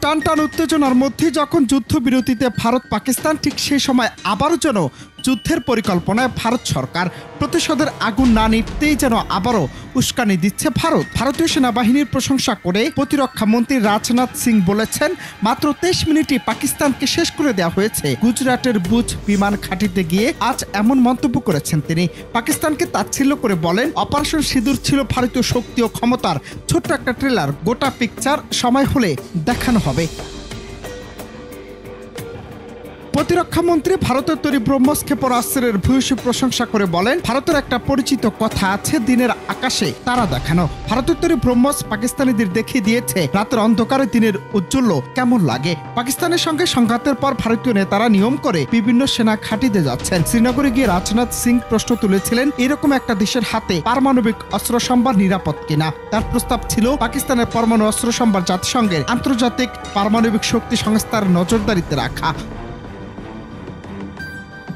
টান টান উত্তেজনার মধ্যে যখন যুদ্ধবিরতিতে ভারত পাকিস্তান, ঠিক সেই সময় আবারও যেন যুদ্ধের পরিকল্পনায় ভারত সরকার। প্রতিশোধের আগুন না নিভতেই যেন আবারও উস্কানি দিচ্ছে ভারত। ভারতীয় সেনাবাহিনীর প্রশংসা করে প্রতিরক্ষা মন্ত্রী রাজনাথ সিং বলেছেন, মাত্র 23 মিনিটে পাকিস্তানকে শেষ করে দেওয়া হয়েছে। গুজরাটের বুজ বিমান ঘাঁটিতে গিয়ে আজ এমন মন্তব্য করেছেন তিনি। পাকিস্তানকে তাচ্ছিল্য করে বলেন, অপারেশন সিঁদুর ছিল ভারতীয় শক্তি ও ক্ষমতার ছোট্ট একটা ট্রেলার। গোটা পিকচার সময় হলে দেখানো হবে। প্রতিরক্ষা মন্ত্রী ভারতের তৈরি ব্রহ্মস ক্ষেপণাস্ত্রের ভূয়সী প্রশংসা করে বলেন, ভারতের একটা পরিচিত কথা আছে, দিনের আকাশে তারা দেখানো। ভারতের তৈরি ব্রহ্মস পাকিস্তানিদের দেখিয়ে দিয়েছে রাতের অন্ধকারে দিনের উজ্জ্বল্য কেমন লাগে। পাকিস্তানের সঙ্গে সংঘাতের পর ভারতীয় নেতারা নিয়ম করে বিভিন্ন সেনা ঘাঁটিতে যাচ্ছেন। শ্রীনগরে গিয়ে রাজনাথ সিং প্রশ্ন তুলেছিলেন, এরকম একটা দেশের হাতে পারমাণবিক অস্ত্র সম্ভার নিরাপদ কিনা। তার প্রস্তাব ছিল পাকিস্তানের পরমাণু অস্ত্র সম্ভার জাতিসংঘের আন্তর্জাতিক পারমাণবিক শক্তি সংস্থার নজরদারিতে রাখা।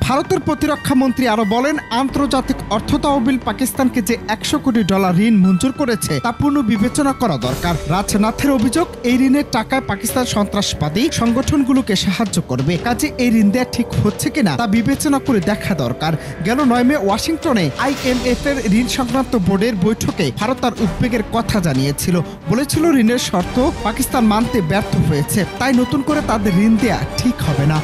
ভারতের প্রতিরক্ষা মন্ত্রী আরো বলেন, আন্তর্জাতিক অর্থ তহবিল পাকিস্তানকে যে $100 কোটি ঋণ মঞ্জুর করেছে তা পূর্ণ বিবেচনা করা দরকার। রাজনাথের অভিযোগ, এই ঋণের টাকায় পাকিস্তান সন্ত্রাসবাদী সংগঠনগুলোকে সাহায্য করবে। কাজে এই ঋণ দেওয়া ঠিক হচ্ছে কিনা তা বিবেচনা করে দেখা দরকার। গেল 9 মে ওয়াশিংটনে IMF এর ঋণ সংক্রান্ত বোর্ডের বৈঠকে ভারত তার উদ্বেগের কথা জানিয়েছিল। বলেছিল, ঋণের শর্ত পাকিস্তান মানতে ব্যর্থ হয়েছে, তাই নতুন করে তাদের ঋণ দেওয়া ঠিক হবে না।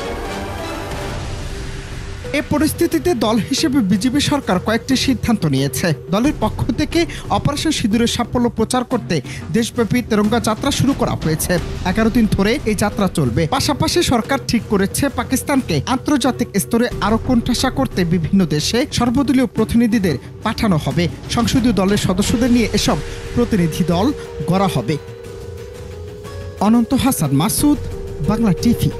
এ পরিস্থিতিতে দল হিসেবে বিজেপি সরকার কয়েকটি সিদ্ধান্ত নিয়েছে। দলের পক্ষ থেকে অপারেশন সিঁদুরের সাফল্য প্রচার করতে দেশব্যাপী তেরঙ্গা যাত্রা শুরু করা হয়েছে। 11 দিন ধরে এই যাত্রা চলবে। পাশাপাশি সরকার ঠিক করেছে, পাকিস্তানকে আন্তর্জাতিক স্তরে আরো কোণঠাসা করতে বিভিন্ন দেশে সর্বদলীয় প্রতিনিধিদের পাঠানো হবে। সংসদীয় দলের সদস্যদের নিয়ে এসব প্রতিনিধি দল গড়া হবে। অনন্ত হাসান মাসুদ, বাংলা টিভি।